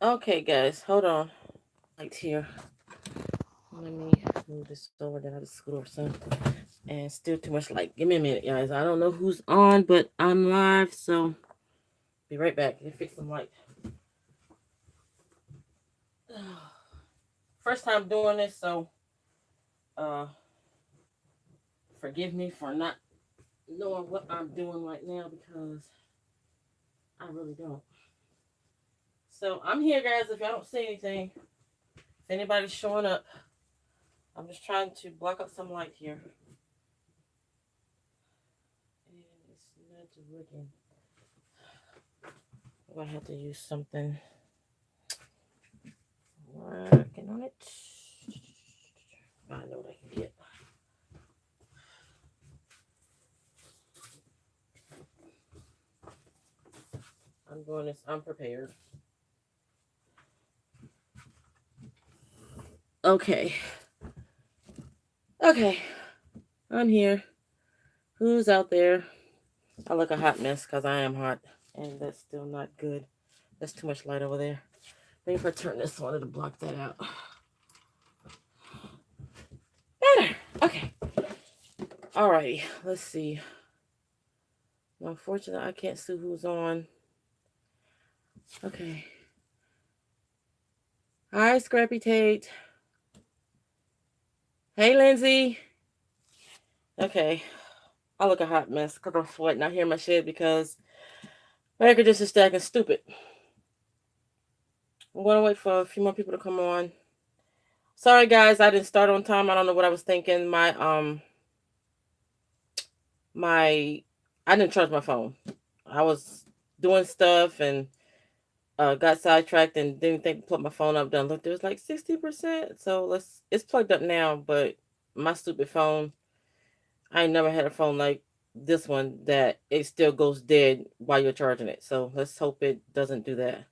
Okay, guys, hold on. Right here. Let me move this over. Then I just scoot over some. And still too much light. Give me a minute, guys. I don't know who's on, but I'm live, so be right back. Let me fix some light. First time doing this, so uh, forgive me for not knowing what I'm doing right now because I really don't. So I'm here, guys. If y'all don't see anything, if anybody's showing up, I'm just trying to block out some light here. And it's not working. I'm gonna have to use something. Working on it. I know what I can get. I'm doing this unprepared. Okay. Okay. I'm here. Who's out there? I look a hot mess because I am hot. And that's still not good. There's too much light over there. Maybe if I turn this on, it'll block that out. Better. Okay. Alrighty. Let's see. Unfortunately, I can't see who's on. Okay. Hi, Scrappy Tate. Hey, Lindsay. Okay. I look a hot mess because I'm sweating out here in my shed because my air conditioner's stacking stupid. I'm going to wait for a few more people to come on. Sorry, guys. I didn't start on time. I don't know what I was thinking. I didn't charge my phone. I was doing stuff and got sidetracked and didn't think to put my phone up. Done looked, it was like 60%. So it's plugged up now, but my stupid phone, I ain't never had a phone like this one that it still goes dead while you're charging it. So let's hope it doesn't do that.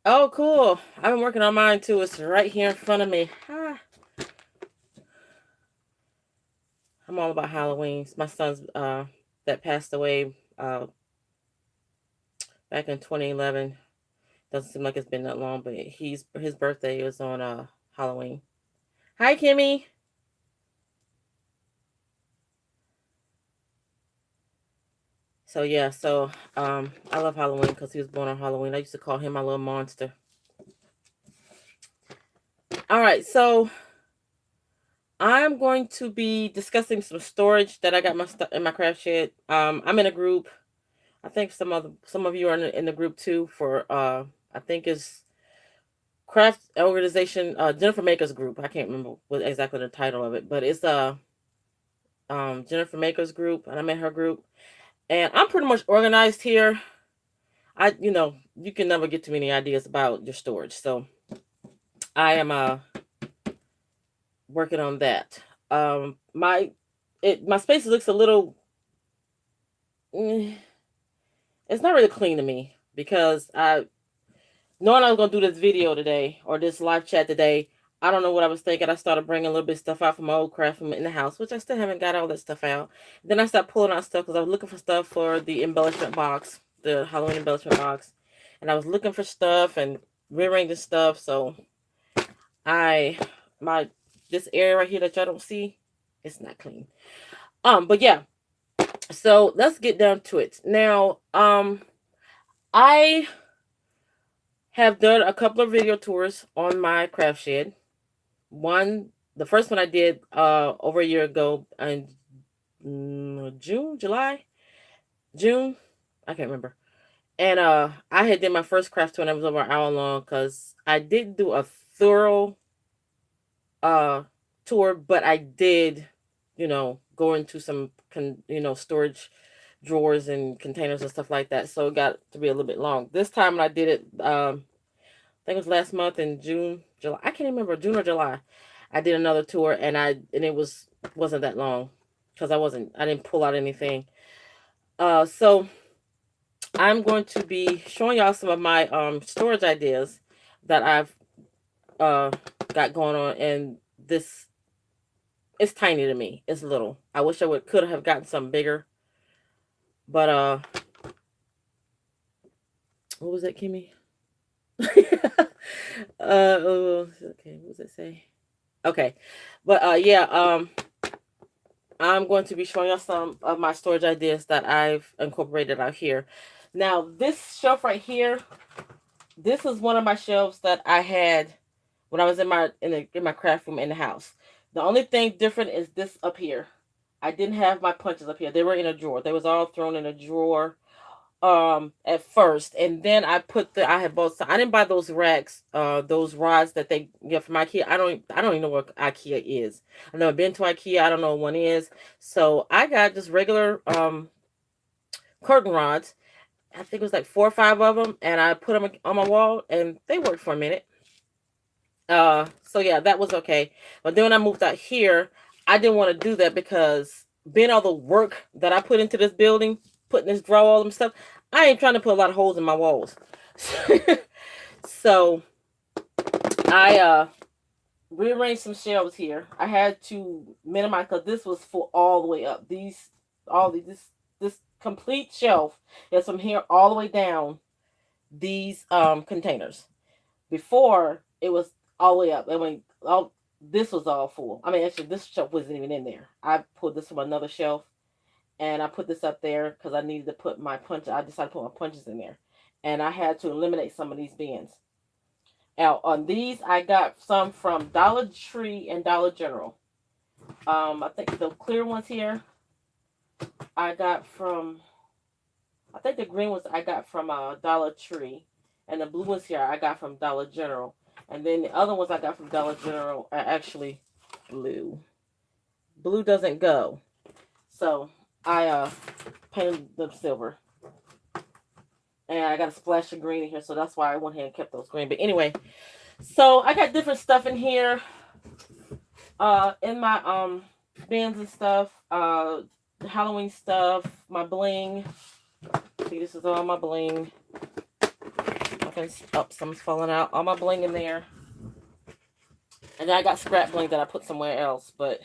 Oh, cool. I've been working on mine too. It's right here in front of me. I'm all about Halloween. My son's that passed away back in 2011. Doesn't seem like it's been that long, but his birthday is on Halloween. Hi, Kimmy. So yeah, I love Halloween because he was born on Halloween. I used to call him my little monster. All right, so I'm going to be discussing some storage that I got my stuff in my craft shed. I'm in a group. I think some of you are in the group too for I think it's craft organization Jennifer Makers group. I can't remember what exactly the title of it, but it's a Jennifer Makers group, and I'm in her group, and I'm pretty much organized here. You can never get too many ideas about your storage, so I am working on that. My space looks a little. eh, It's not really clean to me because knowing I was gonna do this video today or this live chat today, I don't know what I was thinking. I started bringing a little bit of stuff out from my old craft from in the house, which I still haven't got all that stuff out. Then I started pulling out stuff because I was looking for stuff for the embellishment box, the Halloween embellishment box, and I was looking for stuff and rearranging stuff. So I my this area right here that y'all don't see, it's not clean. But yeah. So let's get down to it now. I have done a couple of video tours on my craft shed. The first one I did over a year ago in June, I can't remember. And I had did my first craft tour and it was over an hour long because I didn't do a thorough uh tour, but I did, go into some storage drawers and containers and stuff like that. So it got to be a little bit long. This time when I did it, I think it was last month in June, July. I can't remember, June or July. I did another tour and it wasn't that long because I didn't pull out anything. So I'm going to be showing y'all some of my storage ideas that I've uh got going on, and this it's tiny to me. It's little. I wish I could have gotten something bigger, but What was that, Kimmy? Okay, what does it say? Okay. But yeah, I'm going to be showing you some of my storage ideas that I've incorporated out here. Now, this shelf right here, this is one of my shelves that I had when I was in my craft room in the house. The only thing different is this up here. I didn't have my punches up here. They were in a drawer. They was all thrown in a drawer at first, and then I had both. I didn't buy those racks, those rods that they get from IKEA. I don't even know what IKEA is. I've never been to IKEA. I don't know what one is. So I got just regular curtain rods. I think it was like 4 or 5 of them, and I put them on my wall, and they worked for a minute. So yeah, that was okay. But then when I moved out here, I didn't want to do that because being all the work that I put into this building, putting this drawer, all them stuff, I ain't trying to put a lot of holes in my walls. So I rearranged some shelves here. I had to minimize because this was full all the way up. This complete shelf is from here all the way down these containers. Before it was all the way up. I mean, all this was all full. I mean, actually, this shelf wasn't even in there. I pulled this from another shelf, and I put this up there because I needed to put my punch. I decided to put my punches in there, and I had to eliminate some of these bins. Now, on these, I got some from Dollar Tree and Dollar General. I think the clear ones here I got from. I think the green ones I got from Dollar Tree, and the blue ones here I got from Dollar General. And then the other ones I got from Dollar General are actually blue. Blue doesn't go, so I painted them silver. And I got a splash of green in here, so that's why I went ahead and kept those green. But anyway, so I got different stuff in here, in my bins and stuff, Halloween stuff, my bling. See, this is all my bling. Okay, some's falling out. All my bling in there. And then I got scrap bling that I put somewhere else, but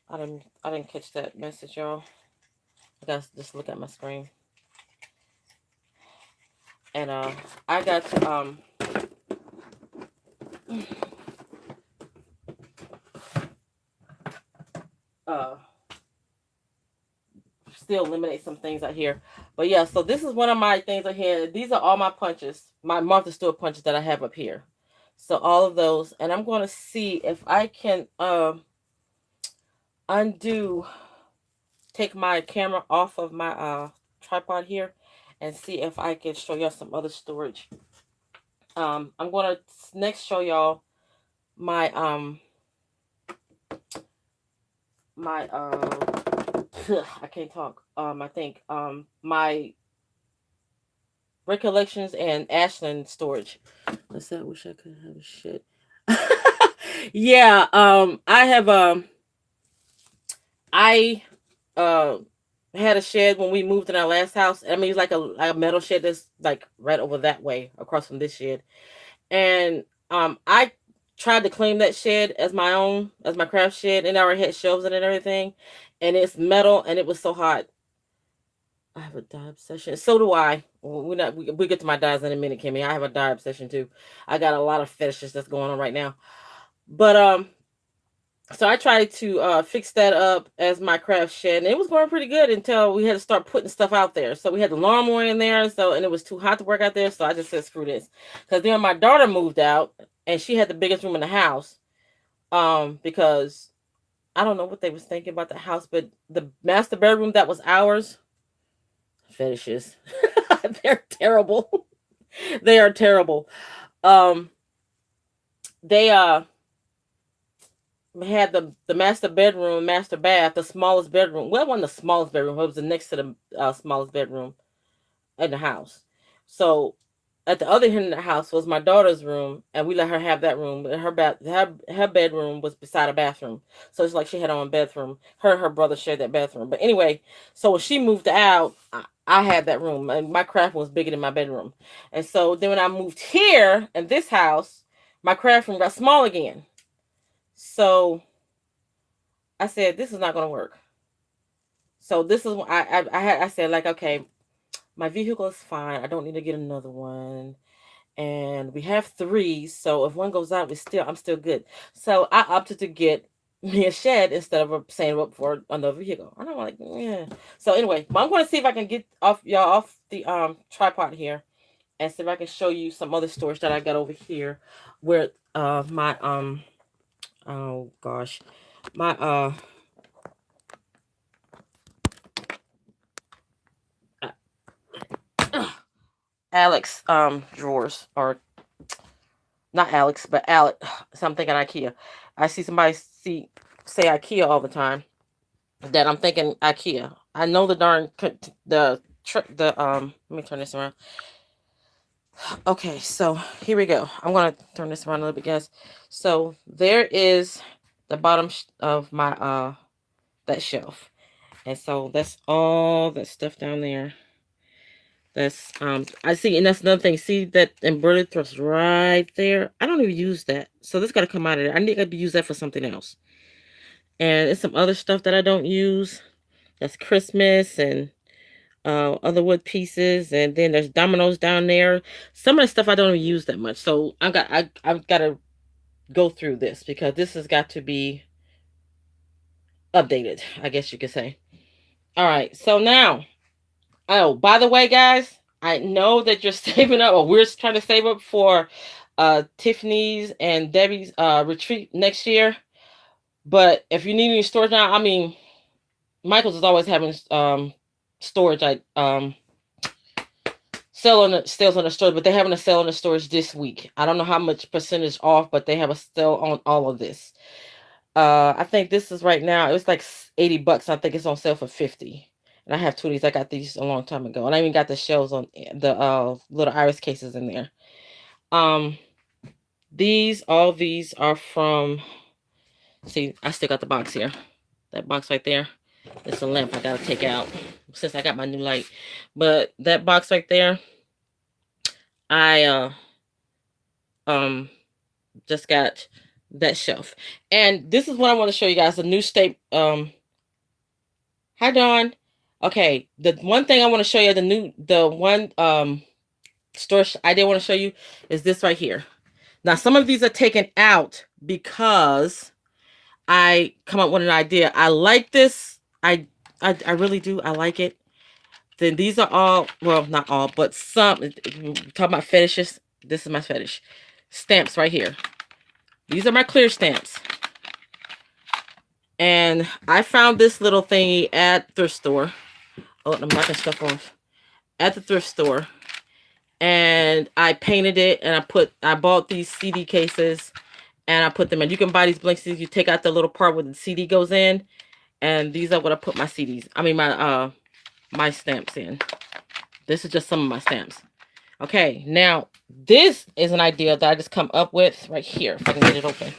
I didn't catch that message, y'all. I gotta just look at my screen. And I got to uh still eliminate some things out here. But yeah, so this is one of my things out here. These are all my punches, my Martha Stewart punches that I have up here. So all of those, and I'm going to see if I can undo, take my camera off of my tripod here, and see if I can show y'all some other storage. I'm going to next show y'all my my I can't talk. I think my recollections and Ashland storage. What's that? Wish I could have a shit. Yeah, I have I uh had a shed when we moved in our last house. I mean, it's like a metal shed that's like right over that way across from this shed. And I tried to claim that shed as my own, as my craft shed, and I already had shelves in it and everything. And it's metal, and it was so hot. I have a dye obsession. So do I. Well, we get to my dyes in a minute, Kimmy. I have a dye obsession too. I got a lot of fetishes that's going on right now. But so I tried to fix that up as my craft shed, and it was going pretty good until we had to start putting stuff out there. So we had the lawnmower in there, and it was too hot to work out there. So I just said screw this. Because then my daughter moved out, and she had the biggest room in the house. Because I don't know what they was thinking about the house, but the master bedroom that was ours, fetishes, they're terrible. They are terrible. Um, they had the master bedroom, master bath, the smallest bedroom. Well, it wasn't the smallest bedroom. It was the next to the smallest bedroom in the house. So at the other end of the house was my daughter's room, and we let her have that room. Her bedroom was beside a bathroom, so it's like she had her own bathroom. Her and her brother shared that bathroom. But anyway, so when she moved out, I had that room, and my craft room was bigger than my bedroom. And so then when I moved here in this house, my craft room got small again. So I said, this is not going to work. So this is I said, like, okay, My vehicle is fine. I don't need to get another one. And we have three, so if one goes out, I'm still good. So I opted to get me a shed instead of saying up for another vehicle. And I'm like, yeah. So anyway, I'm going to see if I can get off the tripod here and see if I can show you some other storage that I got over here, where my oh gosh, my Alex drawers, or not Alex, but Alec. So I'm thinking IKEA. I see somebody say IKEA all the time. That I'm thinking IKEA. I know the darn Let me turn this around. Okay, so here we go. I'm gonna turn this around a little bit, guys. So there is the bottom of my that shelf, and so that's all that stuff down there. That's I see, and that's another thing. See that embroidered thrust right there? I don't even use that, so this got to come out of there. I need to use that for something else. And it's some other stuff that I don't use. That's Christmas and other wood pieces, and then there's dominoes down there. Some of the stuff I don't even use that much, so I've got to go through this because this has got to be updated, I guess you could say. All right, so now, oh, by the way, guys, I know that you're saving up, or we're trying to save up for Tiffany's and Debbie's retreat next year. But if you need any storage now, I mean, Michael's is always having storage, like sales on the store, but they're having a sale on the stores this week. I don't know how much percentage off, but they have a sale on all of this. I think this is right now, it was like $80. I think it's on sale for 50. And I have two of these. I got these a long time ago. And I even got the shells on the little iris cases in there. All these are from, see, I still got the box here. That box right there. It's a lamp I gotta take out since I got my new light. But that box right there, I just got that shelf. And this is what I want to show you guys. The new state. Hi Dawn. Okay, the one thing I want to show you, the one storage I did want to show you is this right here. Now some of these are taken out because I come up with an idea. I like this. I really do. I like it. Then these are all, well, not all, but some. Talking about fetishes. This is my fetish. Stamps right here. These are my clear stamps. And I found this little thingy at thrift store. Oh, I'm knocking stuff off. At the thrift store. And I painted it, and I bought these CD cases, and I put them in. You can buy these blank CDs. You take out the little part where the CD goes in, and these are what I put my CDs. I mean my stamps in. This is just some of my stamps. Okay, now this is an idea that I just come up with right here. If I can get it open.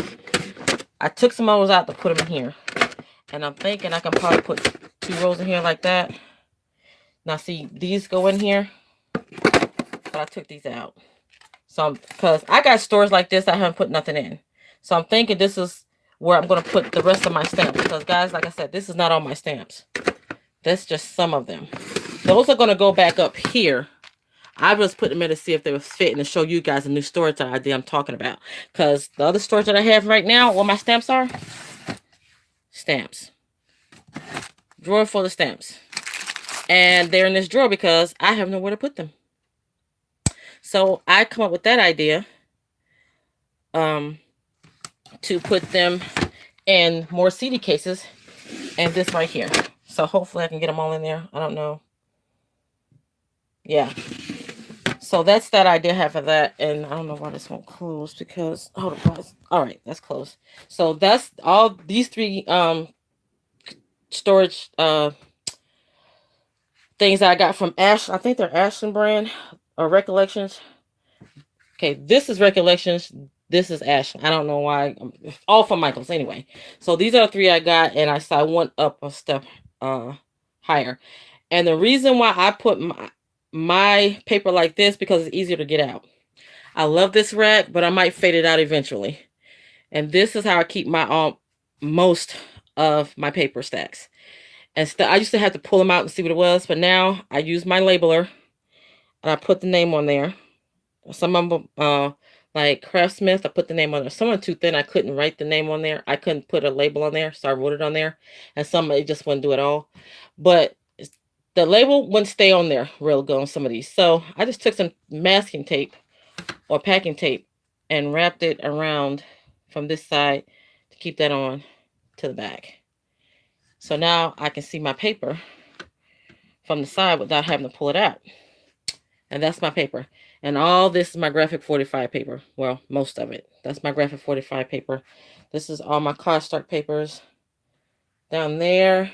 I took some of those out to put them in here. And I'm thinking I can probably put 2 rows in here like that. Now see, these go in here. But I took these out. So because I got stores like this, I haven't put nothing in. So I'm thinking this is where I'm going to put the rest of my stamps. Because guys, like I said, this is not all my stamps. That's just some of them. Those are going to go back up here. I just put them in to see if they was fit and to show you guys a new storage idea I'm talking about. Because the other storage that I have right now, where my stamps are, stamps. Drawer full of stamps. And they're in this drawer because I have nowhere to put them. So I come up with that idea to put them in more CD cases and this right here. So hopefully I can get them all in there. I don't know. Yeah. So that's that idea I have for that. And I don't know why this won't close because, hold on, guys. All right, that's closed. So that's all these 3 storage things I got from Ash. I think they're Ashland brand or Recollections. Okay, this is Recollections. This is Ashland. I don't know why. All from Michaels anyway. So these are the 3 I got, and I went up a step higher. And the reason why I put my paper like this because it's easier to get out. I love this rack, but I might fade it out eventually. And this is how I keep my most of my paper stacks. And I used to have to pull them out and see what it was, but now I use my labeler and I put the name on there. Some of them, like Craftsmith, I put the name on there. Some are too thin. I couldn't write the name on there. I couldn't put a label on there, so I wrote it on there. And some it just wouldn't do it all. But the label wouldn't stay on there real good on some of these. So I just took some masking tape or packing tape and wrapped it around from this side to keep that on to the back. So now I can see my paper from the side without having to pull it out. And that's my paper. And all this is my Graphic 45 paper. Well, most of it. That's my Graphic 45 paper. This is all my cardstock papers down there.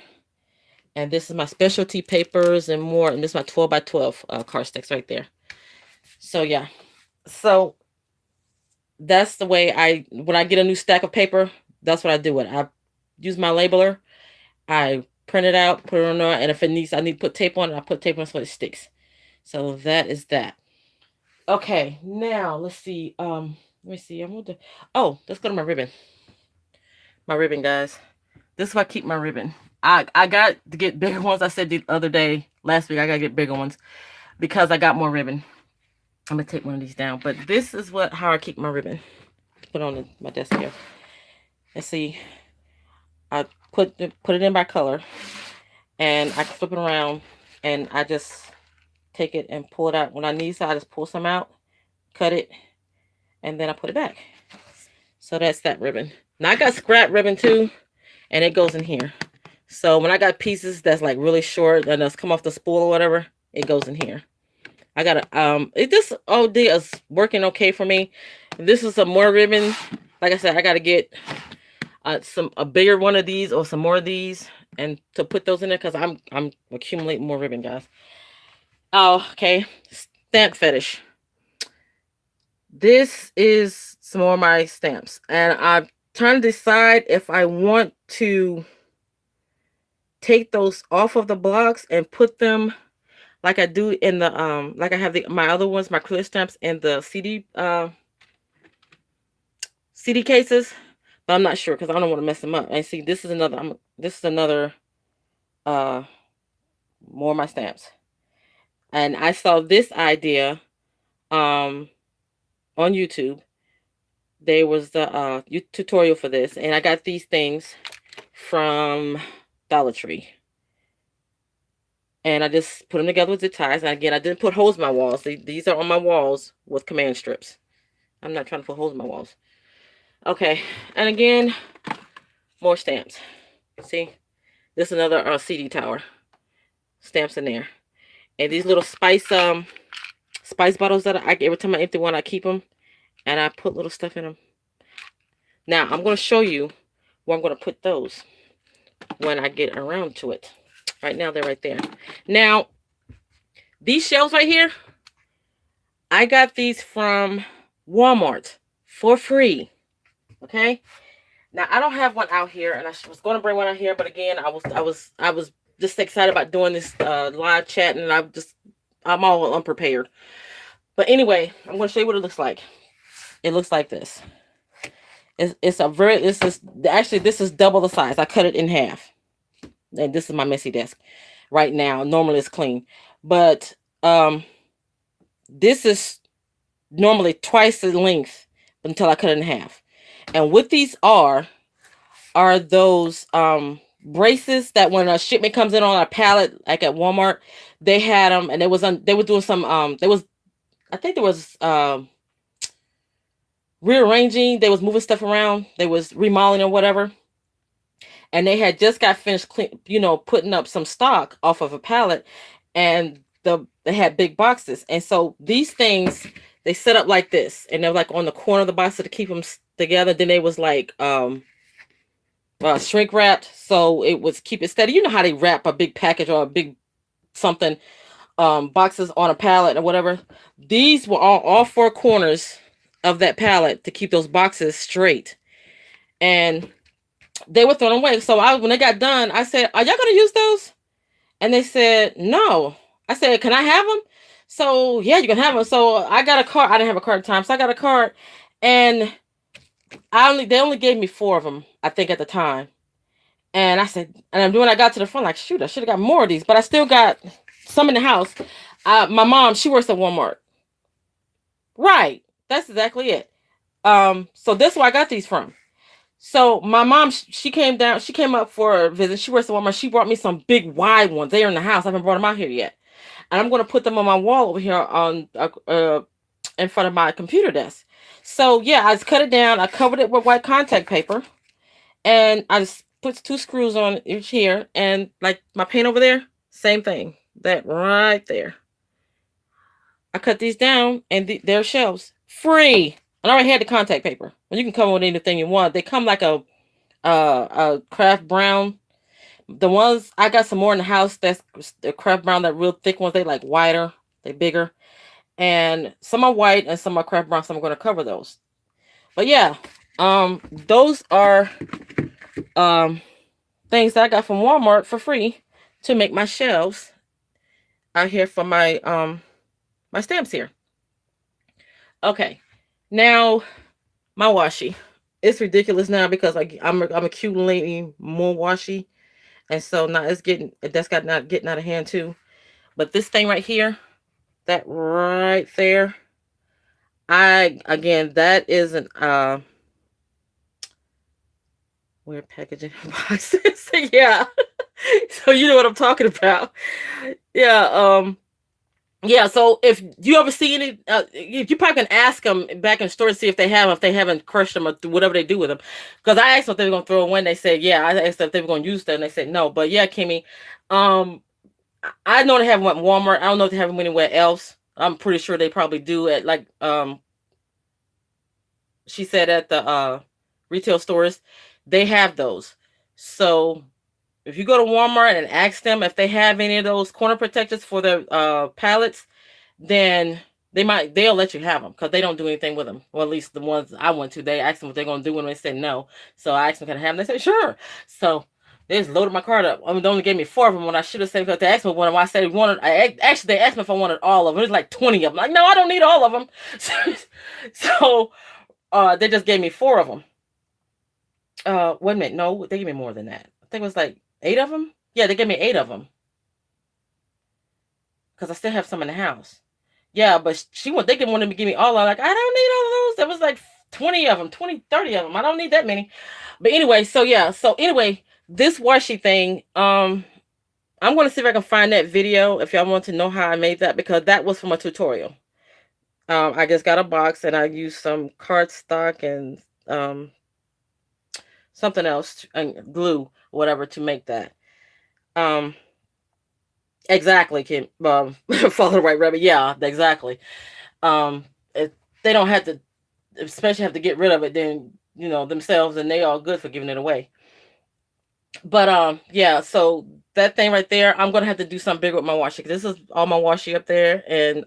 And this is my specialty papers and more. And this is my 12 by 12 cardstocks right there. So, yeah. So, that's the way when I get a new stack of paper, that's what I do with it. I use my labeler. I print it out, put it on there. And if I need to put tape on it, I put tape on it so it sticks. So, that is that. Okay, now let's see. Let me see. Oh, let's go to my ribbon. My ribbon, guys. This is where I keep my ribbon. I got to get bigger ones. I said the other day, last week, I got to get bigger ones because I got more ribbon. I'm going to take one of these down. But this is how I keep my ribbon. Put on my desk here. Let's see. I put it in by color. And I flip it around. And I just take it and pull it out. When I need to, I just pull some out. Cut it. And then I put it back. So that's that ribbon. Now I got scrap ribbon too. And it goes in here. So when I got pieces that's like really short and that's come off the spool or whatever, it goes in here. I got this OD is working okay for me. This is some more ribbon. Like I said, I got to get a bigger one of these or some more of these and to put those in there because I'm accumulating more ribbon, guys. Oh, okay. Stamp fetish. This is some more of my stamps. And I'm trying to decide if I want to take those off of the blocks and put them like I do in the like I have my other ones, my clear stamps and the CD cases, but I'm not sure because I don't want to mess them up. And see, this is another more of my stamps. And I saw this idea on YouTube. There was the tutorial for this, and I got these things from Dollar Tree. And I just put them together with zip ties. And again, I didn't put holes in my walls. These are on my walls with command strips. I'm not trying to put holes in my walls. Okay. And again, more stamps. See? This is another CD tower. Stamps in there. And these little spice bottles that every time I empty one, I keep them. And I put little stuff in them. Now, I'm going to show you where I'm going to put those when I get around to it. Right now, they're right there. Now, these shelves right here, I got these from Walmart for free. Okay? Now, I don't have one out here, and I was going to bring one out here, but again, I was just excited about doing this live chat, and I'm all unprepared. But anyway, I'm going to show you what it looks like. It looks like this. Actually, this is double the size. I cut it in half. And this is my messy desk right now. Normally it's clean, but this is normally twice the length until I cut it in half. And what these are those braces that when a shipment comes in on a pallet, like at Walmart, they had them, and they were doing some I think there was rearranging. They was moving stuff around. They was remodeling or whatever. And they had just got finished putting up some stock off of a pallet, and they had big boxes. And so these things, they set up like this, and they're like on the corner of the box to keep them together. Then they was like shrink wrapped, so it was keep it steady. You know how they wrap a big package or a big something boxes on a pallet or whatever. These were all four corners of that pallet to keep those boxes straight, and they were thrown away. So when they got done, I said, "Are y'all gonna use those?" And they said, "No." I said, "Can I have them?" So yeah, you can have them. So I got a card. I didn't have a card at the time, so I got a card, and they only gave me 4 of them, I think, at the time. And I said, and when I got to the front, like, shoot, I should have got more of these, but I still got some in the house. My mom, she works at Walmart. Right. That's exactly it. So that's where I got these from. So my mom, she came down, she came up for a visit. She works at Walmart. She brought me some big wide ones. They are in the house. I haven't brought them out here yet. And I'm going to put them on my wall over here on in front of my computer desk. So yeah, I just cut it down. I covered it with white contact paper, and I just put two screws on each here, and like my paint over there, same thing. That right there. I cut these down, and they're shelves free. And I already had the contact paper. And you can come with anything you want. They come like a craft brown. The ones I got some more in the house. That's the craft brown. That real thick ones. They like wider. They bigger. And some are white and some are craft brown. So I'm going to cover those. But yeah, those are things that I got from Walmart for free to make my shelves out here for my stamps here. Okay, now my washi. It's ridiculous now because I'm accumulating more washi, and so now that's got not getting out of hand too. But this thing right here, that right there, that isn't weird packaging boxes. Yeah. So you know what I'm talking about. Yeah, yeah, so if you ever see any, you probably can ask them back in the store to see if they haven't crushed them or whatever they do with them. Because I asked them if they were going to throw them away, they said, yeah. I asked them if they were going to use them, and they said no. But yeah, Kimmy, um, I know they have them at Walmart. I don't know if they have them anywhere else. I'm pretty sure they probably do at like, she said at the retail stores, they have those. So if you go to Walmart and ask them if they have any of those corner protectors for their pallets, then they'll let you have them because they don't do anything with them. Well, at least the ones I went to, they asked them what they're gonna do with them. They said no. So I asked them, can I have them? They said sure. So they just loaded my cart up. I mean, they only gave me 4 of them when I should have said, because they asked me one of them. I said actually they asked me if I wanted all of them. It's like 20 of them. Like, no, I don't need all of them. So they just gave me 4 of them. Wait a minute, no, they gave me more than that. I think it was like 8 of them. Yeah, they gave me 8 of them because I still have some in the house. Yeah, but they didn't want to give me all of them. Like, I don't need all of those. There was like 20 of them, 20, 30 of them. I don't need that many. But anyway, so yeah. So anyway, this washi thing, I'm going to see if I can find that video if y'all want to know how I made that, because that was from a tutorial. I just got a box and I used some cardstock and something else, and glue, whatever, to make that. Exactly, Kim. Follow the right rabbit. Yeah, exactly. If they don't have to, especially have to get rid of it, then themselves, and they all good for giving it away. But yeah. So that thing right there, I'm gonna have to do something bigger with my washi. This is all my washi up there, and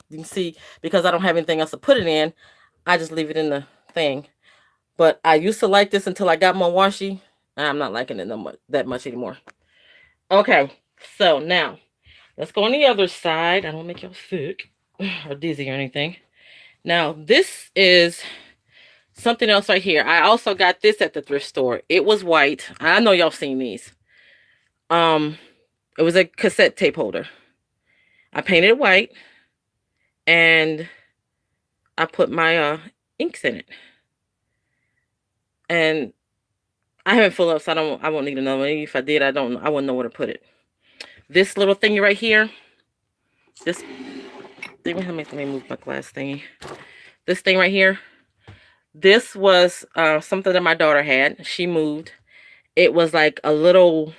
you can see, because I don't have anything else to put it in, I just leave it in the thing. But I used to like this until I got my washi. I'm not liking it that much anymore. Okay, so now let's go on the other side. I don't make y'all sick or dizzy or anything. Now, this is something else right here. I also got this at the thrift store. It was white. I know y'all seen these. It was a cassette tape holder. I painted it white, and I put my inks in it. And I haven't filled up, so I won't need another one. If I did, I wouldn't know where to put it. This little thingy right here, let me move my glass thingy. This thing right here, this was something that my daughter had. She moved. It was like a little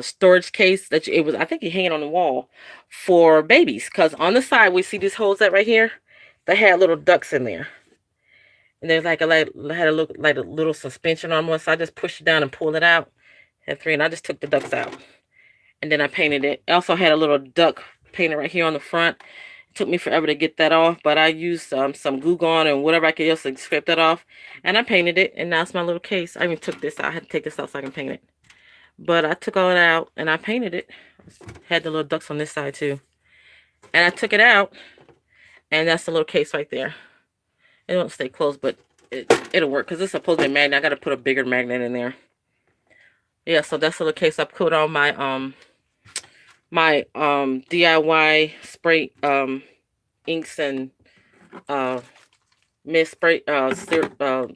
storage case that I think you hang it on the wall for babies. Because on the side, we see these holes that right here, they had little ducks in there. And there's had a little suspension on one, so I just pushed it down and pulled it out. Had 3, and I just took the ducks out. And then I painted it. I also had a little duck painted right here on the front. It took me forever to get that off, but I used some glue gun and whatever I could use to scrape that off. And I painted it, and now it's my little case. I even took this out. I had to take this out so I can paint it. But I took all it out, and I painted it. Had the little ducks on this side, too. And I took it out, and that's the little case right there. It won't stay closed, but it'll work, because it's supposed to be a magnet. I got to put a bigger magnet in there. Yeah, so that's the little case. I put all my my DIY spray inks and mist spray y'all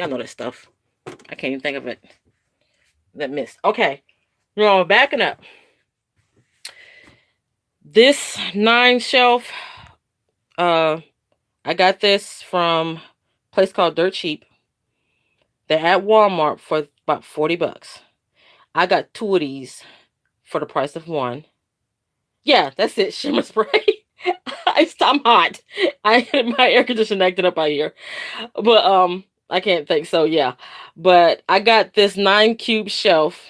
know that stuff. I can't even think of it. That mist. Okay. No, backing up. This 9 shelf, I got this from a place called Dirt Cheap. They're at Walmart for about $40. I got 2 of these for the price of 1. Yeah, that's it. Shimmer spray. I'm hot. My air conditioner acted up out here, but I can't think. So yeah, but I got this 9 cube shelf,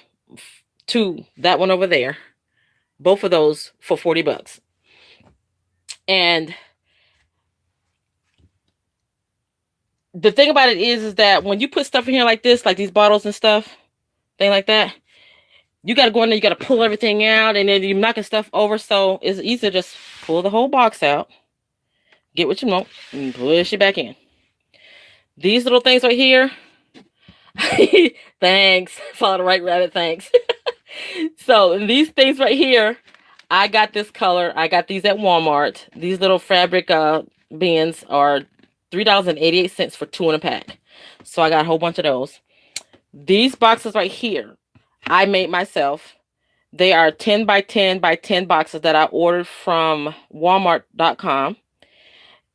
2, that one over there, both of those for $40. And the thing about it is that when you put stuff in here like this, like these bottles and stuff, thing like that, you got to go in there, you got to pull everything out, and then you're knocking stuff over. So it's easy to just pull the whole box out, get what you want, and push it back in. These little things right here, thanks. Follow the right rabbit, thanks. So these things right here, I got this color. I got these at Walmart. These little fabric bins are $3.88 for 2 in a pack. So I got a whole bunch of those. These boxes right here, I made myself. They are 10 by 10 by 10 boxes that I ordered from Walmart.com.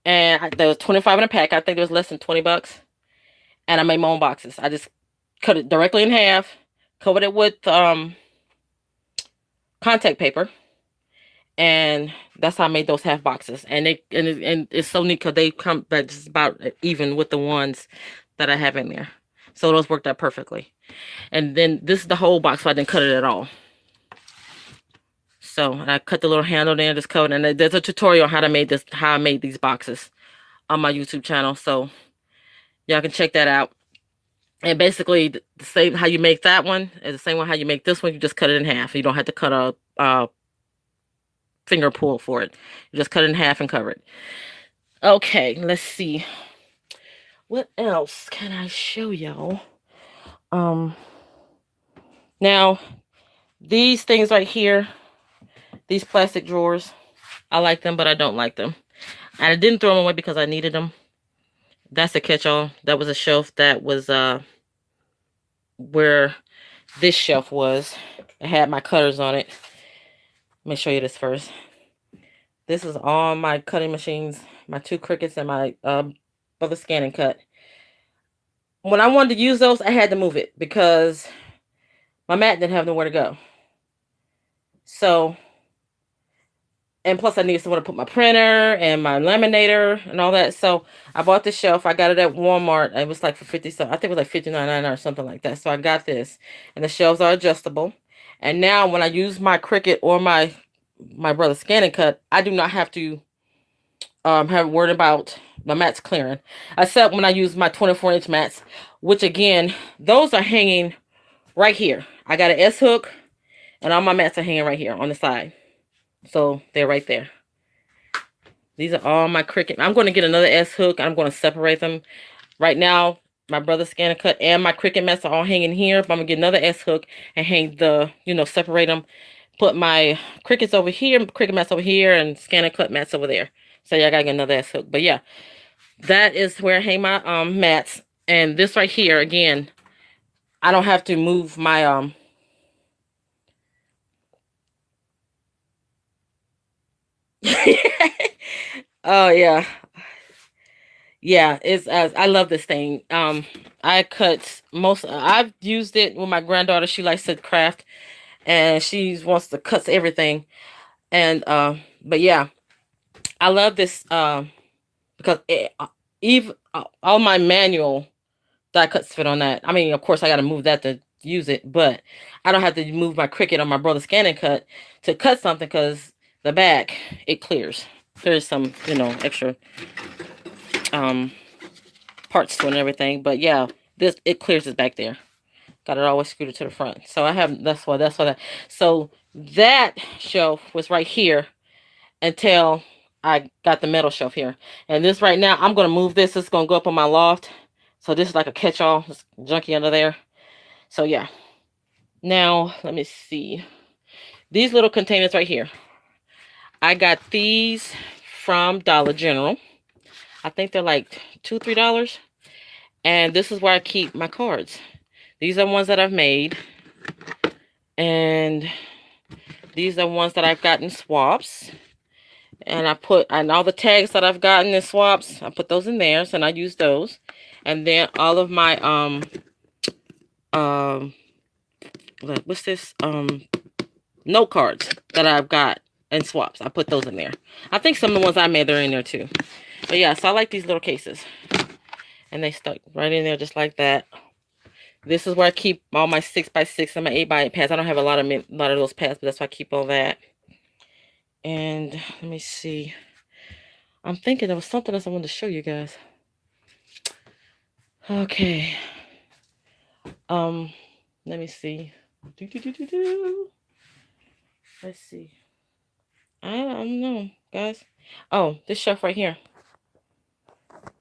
And there was 25 in a pack. I think it was less than $20. And I made my own boxes. I just cut it directly in half, covered it with contact paper, and that's how I made those half boxes. And it's so neat because they come back just about even with the ones that I have in there. So those worked out perfectly. And then this is the whole box, so I didn't cut it at all. So I cut the little handle there, just covered. And there's a tutorial on how I made these boxes on my YouTube channel. So y'all can check that out. And basically, the same how you make that one is the same one how you make this one. You just cut it in half. You don't have to cut a finger pull for it. You just cut it in half and cover it. Okay, let's see. What else can I show y'all? Now, these things right here, these plastic drawers, I like them, but I don't like them. And I didn't throw them away because I needed them. That's a catch-all. That was a shelf that was where this shelf was. It had my cutters on it. Let me show you this first. This is all my cutting machines, my 2 Cricuts and my Brother Scan and Cut. When I wanted to use those, I had to move it because my mat didn't have nowhere to go. So, and plus I needed somewhere to put my printer and my laminator and all that. So I bought this shelf. I got it at Walmart. It was like for 50 something. I think it was like $59.99 or something like that. So I got this. And the shelves are adjustable. And now when I use my Cricut or my Brother Scan and Cut, I do not have to have worried about my mats clearing. Except when I use my 24-inch mats, which again, those are hanging right here. I got an S-hook and all my mats are hanging right here on the side. So they're right there. These are all my Cricut. I'm going to get another S-hook. I'm going to separate them. Right now, my Brother Scan and Cut and my Cricut mats are all hanging here. But I'm going to get another S-hook and hang the, separate them. Put my Cricuts over here, Cricut mats over here, and Scan and Cut mats over there. So yeah, I got to get another S-hook. But yeah, that is where I hang my mats. And this right here, again, I don't have to move my oh yeah. Yeah, it's I love this thing. I've used it with my granddaughter. She likes to craft and she wants to cut everything. And but yeah, I love this because even all my manual die cuts fit on that. I mean, of course I got to move that to use it, but I don't have to move my Cricut on my Brother Scan and Cut to cut something because the back, it clears. There's some, extra parts to it and everything, but yeah, it clears it back there. Got it always screwed to the front. So I have that's why that. So that shelf was right here until I got the metal shelf here. And this right now, I'm gonna move this. It's gonna go up on my loft. So this is like a catch-all. It's junky under there. So yeah. Now let me see. These little containers right here. I got these from Dollar General. I think they're like $2, $3. And this is where I keep my cards. These are ones that I've made. And these are ones that I've gotten swaps. And and all the tags that I've gotten in swaps, I put those in there, so I use those. And then all of my what's this? Note cards that I've got in swaps. I put those in there. I think some of the ones I made are in there too. But yeah, so I like these little cases. And they stuck right in there just like that. This is where I keep all my 6x6 and my 8x8 pads. I don't have a lot of those pads, but that's why I keep all that. And let me see. I'm thinking there was something else I wanted to show you guys. Okay. Let me see. Let's see. I don't know, guys. Oh, this shelf right here.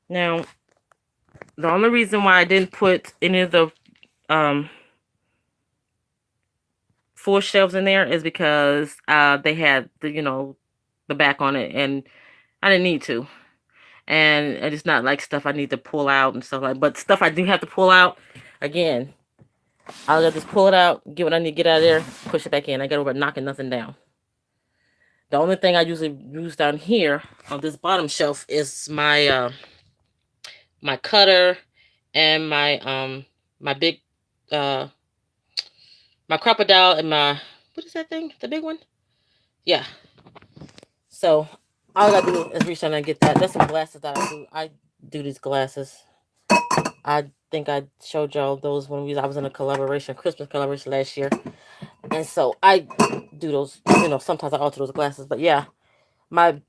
Now, the only reason why I didn't put any of the full shelves in there is because they had the the back on it, and I didn't need to. And it's not like stuff I need to pull out and stuff like. But stuff I do have to pull out, again, I'll just pull it out, get what I need to get out of there, push it back in. I got over knocking nothing down. The only thing I usually use down here on this bottom shelf is my my cutter and my big my crocodile and my, what is that thing? The big one? Yeah. So all I gotta do is reach down and get that. That's some glasses that I do. I do these glasses. I think I showed y'all those when I was in a Christmas collaboration last year. And so I do those, sometimes I alter those glasses. But yeah, my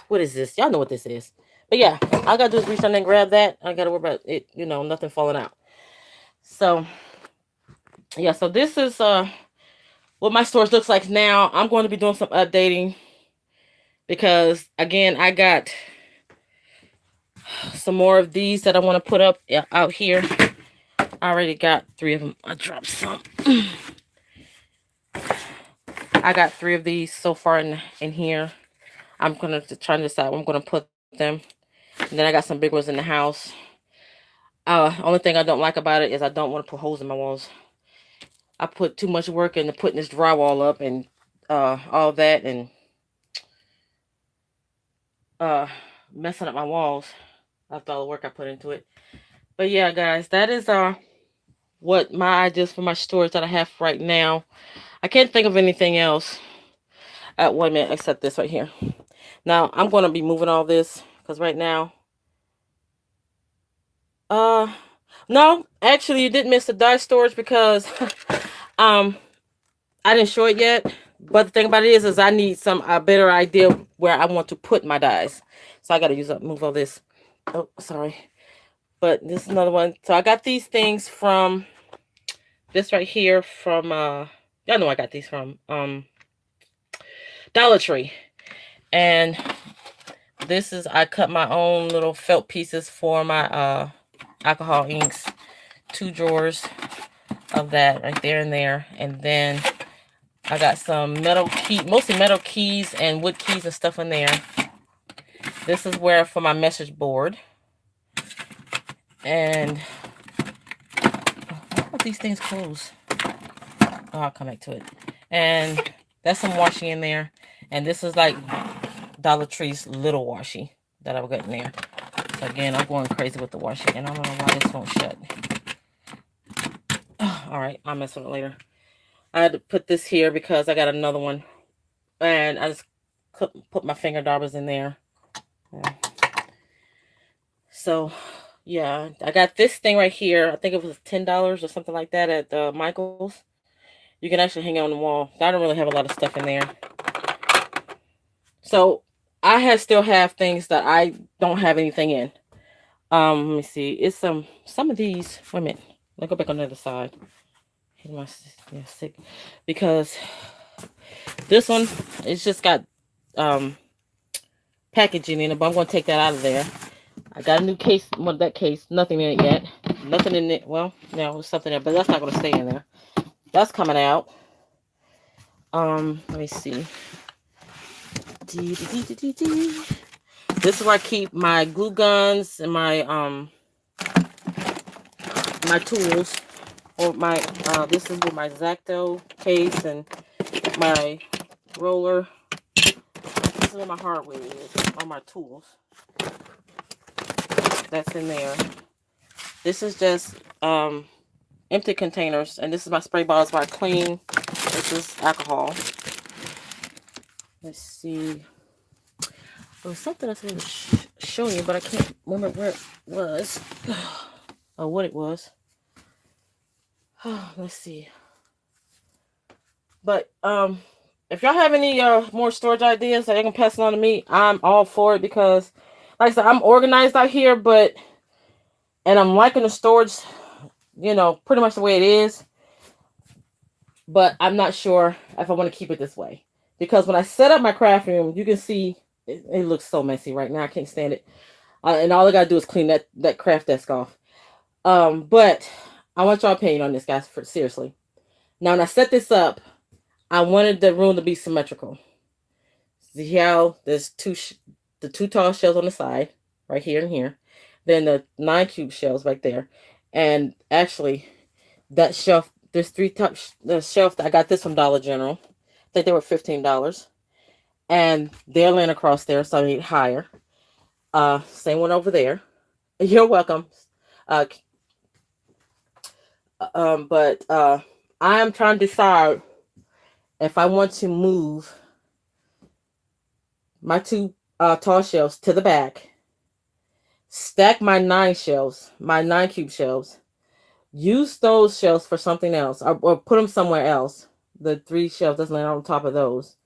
what is this? Y'all know what this is. But yeah, all I gotta do is reach down and grab that. I gotta worry about it, nothing falling out. So yeah, so this is what my storage looks like now. I'm going to be doing some updating because, again, I got some more of these that I want to put up out here. I already got 3 of them. I dropped some. I got 3 of these so far in here. I'm going to try to decide where I'm going to put them. And then I got some big ones in the house. Only thing I don't like about it is I don't want to put holes in my walls. I put too much work into putting this drywall up and all that, and messing up my walls after all the work I put into it. But yeah, guys, that is what my ideas for my storage that I have right now. I can't think of anything else at 1 minute except this right here. Now I'm going to be moving all this because right now, no, actually you didn't miss the die storage because I didn't show it yet. But the thing about it is I need a better idea where I want to put my dies. So I got to move all this. Oh, sorry. But this is another one. So I got these things from this right here from, y'all know I got these from Dollar Tree. And this is, I cut my own little felt pieces for my alcohol inks. 2 drawers of that right there and there. And then I got some mostly metal keys and wood keys and stuff in there. This is where for my message board. And how these things close? Oh, I'll come back to it. And that's some washing in there. And this is like Dollar Tree's little washi that I've got in there. So again, I'm going crazy with the washing, and I don't know why this won't shut. All right, I'll mess with it later. I had to put this here because I got another one. And I just put my finger daubers in there. Yeah. So, yeah, I got this thing right here. I think it was $10 or something like that at Michael's. You can actually hang it on the wall. I don't really have a lot of stuff in there. So, I still have things that I don't have anything in. Let me see. It's some of these. Wait a minute. Let's go back on the other side. Yeah, sick. Because this one, it's just got packaging in it, but I'm going to take that out of there. I got a new case, that case, nothing in it yet. Nothing in it. Well, no, there's something there, but that's not going to stay in there. That's coming out. Let me see. This is where I keep my glue guns and my tools. Or my this is with my X-Acto case and my roller. This is where my hardware is. All my tools. That's in there. This is just empty containers, and this is my spray bottles where I clean. This is alcohol. Let's see. There was something else I was showing you, but I can't remember where it was. Or what it was. Let's see. But if y'all have any more storage ideas that you can pass along to me, I'm all for it, because like I said, I'm organized out here, and I'm liking the storage, pretty much the way it is. But I'm not sure if I want to keep it this way, because when I set up my craft room, you can see it looks so messy right now. I can't stand it. And all I gotta do is clean that craft desk off. But I want your opinion on this, guys. Seriously. Now, when I set this up, I wanted the room to be symmetrical. See how there's the two tall shelves on the side, right here and here. Then the 9 cube shelves right there. And actually, that shelf, there's 3 top, the shelf, I got this from Dollar General. I think they were $15. And they're laying across there, so I need higher. Same one over there. You're welcome. But I am trying to decide if I want to move my 2 tall shelves to the back, stack my 9 shelves, my 9 cube shelves, use those shelves for something else, or put them somewhere else. The 3 shelves that's laying on top of those,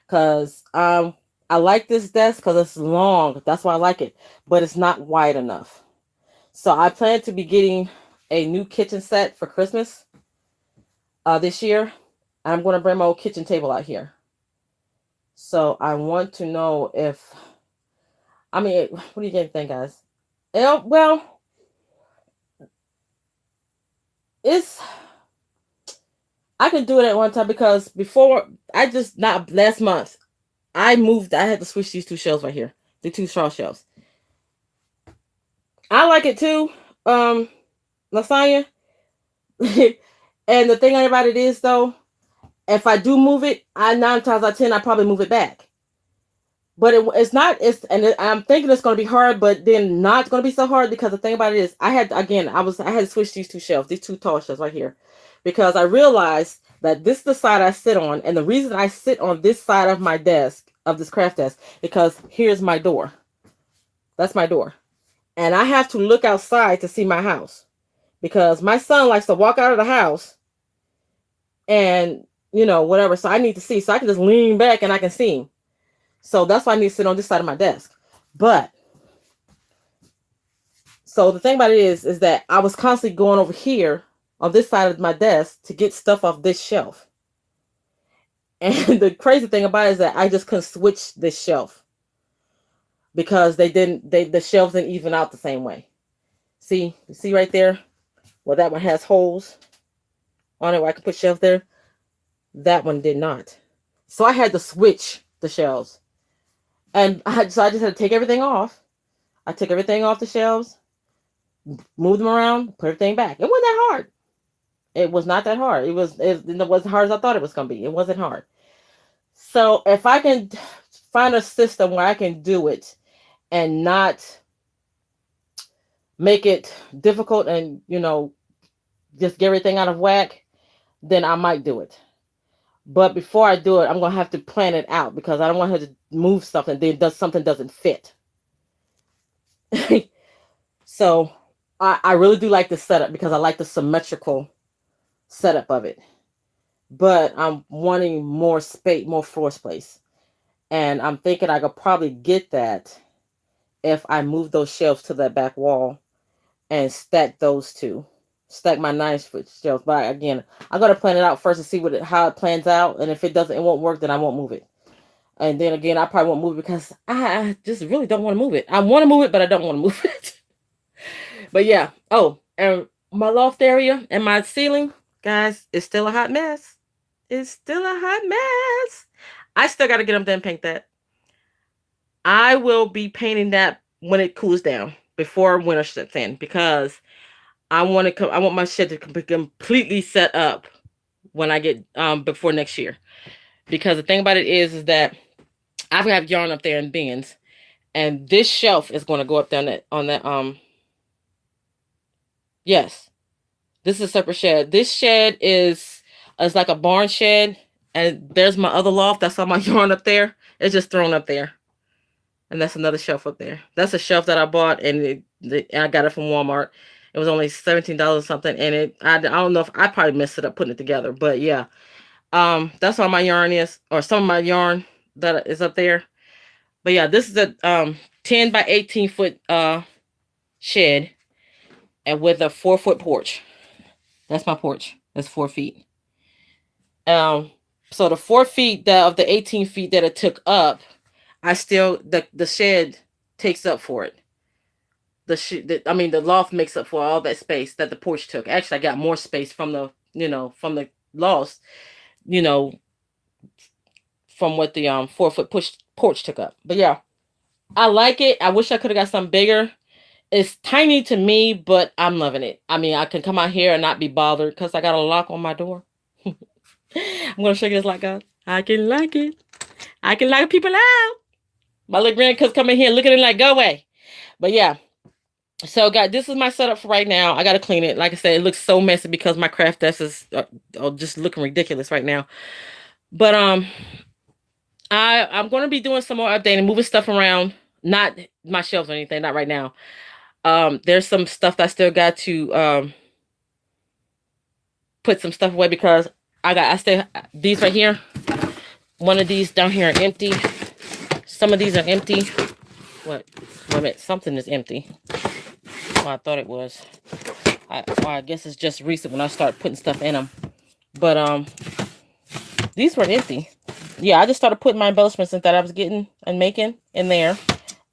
because I like this desk because it's long. That's why I like it, but it's not wide enough. So I plan to be getting a new kitchen set for Christmas this year. I'm going to bring my old kitchen table out here. So I want to know if, what do you guys think, guys? Well, I can do it at one time, because before, not last month, I had to switch these 2 shelves right here. The 2 straw shelves. I like it too, Lasagna. And the thing about it is, though, if I do move it, 9 times out of 10, I probably move it back. But I'm thinking it's going to be hard, but then not going to be so hard, because the thing about it is, I had to switch these 2 shelves, these 2 tall shelves right here, because I realized that this is the side I sit on, and the reason I sit on this side of my desk, of this craft desk, because here's my door. That's my door. And I have to look outside to see my house, because my son likes to walk out of the house and, whatever. So I need to see, so I can just lean back and I can see him. So that's why I need to sit on this side of my desk. But, so the thing about it is that I was constantly going over here on this side of my desk to get stuff off this shelf. And the crazy thing about it is that I just couldn't switch this shelf, because the shelves didn't even out the same way. See right there? Well, that one has holes on it where I can put shelves there. That one did not. So I had to switch the shelves. And I just had to take everything off. I took everything off the shelves, moved them around, put everything back. It wasn't that hard. It was not that hard. It wasn't as hard as I thought it was going to be. It wasn't hard. So if I can find a system where I can do it and not make it difficult and, just get everything out of whack, then I might do it. But before I do it, I'm going to have to plan it out, because I don't want her to move something, then something doesn't fit. So I really do like this setup, because I like the symmetrical setup of it. But I'm wanting more space, more floor space. And I'm thinking I could probably get that if I move those shelves to that back wall and stack those 2. Stack my 9-foot shelves. But again, I'm going to plan it out first to see how it plans out. And if it won't work, then I won't move it. And then again, I probably won't move it, because I just really don't want to move it. I want to move it, but I don't want to move it. But yeah. Oh, and my loft area and my ceiling, Guys, it's still a hot mess. It's still a hot mess. I still got to get them done paint that. I will be painting that when it cools down before winter sets in because I want to I want my shed to be completely set up when I get before next year. Because the thing about it is that I have yarn up there in bins, and this shelf is going to go up down that on that yes. This is a separate shed. This shed is like a barn shed, and there's my other loft. That's all my yarn up there. It's just thrown up there. And that's another shelf up there. That's a shelf that I bought, and I got it from Walmart. It was only $17 something, and I don't know if I probably messed it up putting it together, but yeah, that's all my yarn is, or some of my yarn that is up there. But yeah, this is a 10 by 18 foot shed, and with a 4-foot porch. That's my porch. That's 4 feet. So the 4 feet of the 18 feet that it took up, I still the shed takes up for it. The loft makes up for all that space that the porch took. Actually, I got more space from the loft, from what the 4-foot porch took up. But yeah, I like it. I wish I could have got something bigger. It's tiny to me, but I'm loving it. I mean, I can come out here and not be bothered because I got a lock on my door. I'm gonna show you this lock, guys. I can lock it. I can lock people out. My little grandkids come in here looking at it like, go away. But yeah. So, guys, this is my setup for right now. I got to clean it. Like I said, it looks so messy because my craft desk is just looking ridiculous right now. But I'm going to be doing some more updating, moving stuff around. Not my shelves or anything, not right now. There's some stuff that I still got to put some stuff away because these right here. One of these down here are empty. Some of these are empty. What? Wait a minute. Something is empty. Well, I thought it was. I guess it's just recent when I start putting stuff in them. But these were empty. Yeah, I just started putting my embellishments that I was getting and making in there.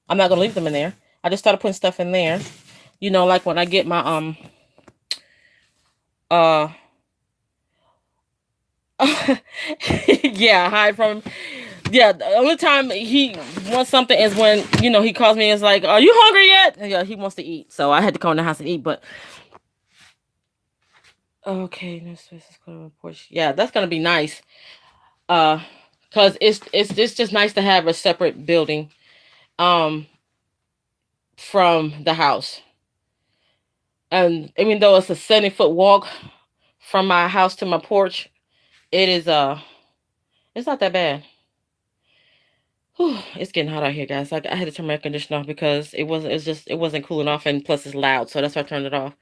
I'm not gonna leave them in there. I just started putting stuff in there. You know, like when I get my yeah, hide from him. Yeah, the only time he wants something is when, he calls me and is like, are you hungry yet? Yeah, he wants to eat. So I had to come in the house and eat, but okay, no space is clear on the porch. Yeah, that's gonna be nice. Cause it's just nice to have a separate building from the house. And even though it's a 70-foot walk from my house to my porch, it's not that bad. Whew, it's getting hot out here, guys. I had to turn my air conditioner off because it wasn't cooling off, and plus it's loud, so that's why I turned it off.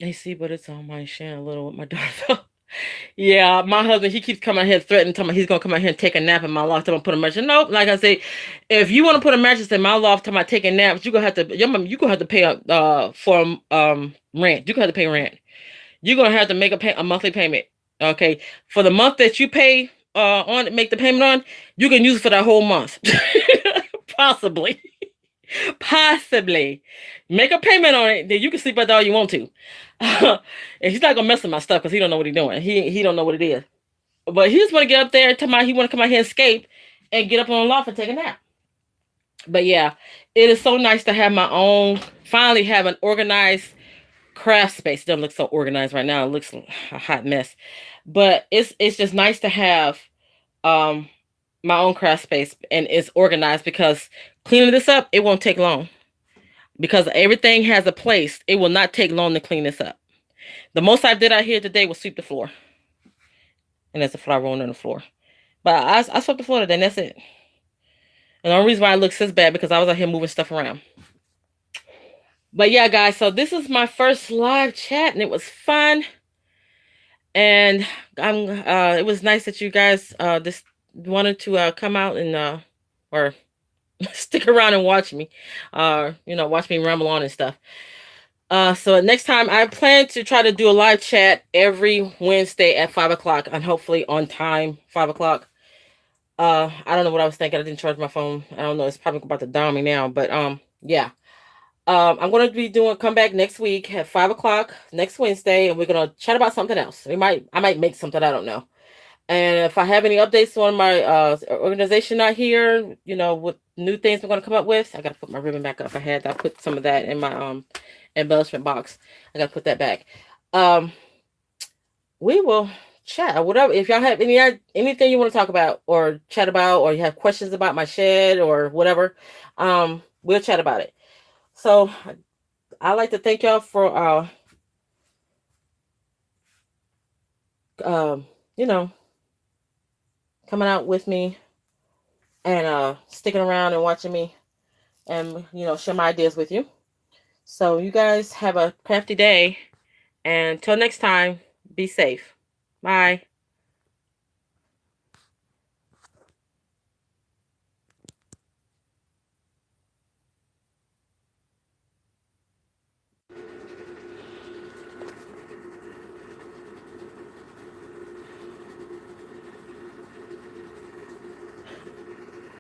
AC, but it's on my sharing a little with my daughter. Yeah, my husband, he keeps coming out here threatening, telling me he's gonna come out here and take a nap in my loft. I'm gonna put a mattress. Nope, like I say, if you want to put a mattress in my loft, talking about taking naps, you're gonna have to pay for rent. You're gonna have to pay rent. You're gonna have to make a monthly payment. Okay, for the month that you pay make the payment on, you can use it for that whole month. Possibly make a payment on it, then you can sleep at all you want to. And he's not gonna mess with my stuff because he don't know what he's doing. He don't know what it is, but he just want to get up there. He want to come out here and escape and get up on the loft and take a nap. But yeah, it is so nice to have my own, finally have an organized craft space. It doesn't look so organized right now. It looks a hot mess, but it's just nice to have my own craft space, and it's organized because cleaning this up, it won't take long because everything has a place. It will not take long to clean this up. The most I did out here today was sweep the floor, and there's a flower rolling on the floor, but I swept the floor today, and that's it. And the only reason why it looks this bad because I was out here moving stuff around. But yeah, guys, so this is my first live chat, and it was fun. And it was nice that you guys just wanted to come out and or stick around and watch me, watch me ramble on and stuff. So next time I plan to try to do a live chat every Wednesday at 5 o'clock, and hopefully on time, 5 o'clock. I don't know what I was thinking. I didn't charge my phone. I don't know. It's probably about to down me now, but yeah. I'm gonna be doing come back next week at 5 o'clock next Wednesday, and we're gonna chat about something else. I might make something, I don't know. And if I have any updates on my organization out here, with new things we're gonna come up with, I gotta put my ribbon back up. I put some of that in my embellishment box. I gotta put that back. We will chat or whatever. If y'all have anything you want to talk about or chat about, or you have questions about my shed or whatever, we'll chat about it. So I'd like to thank y'all for you know, coming out with me and sticking around and watching me and share my ideas with you. So you guys have a crafty day, and until next time, be safe. Bye.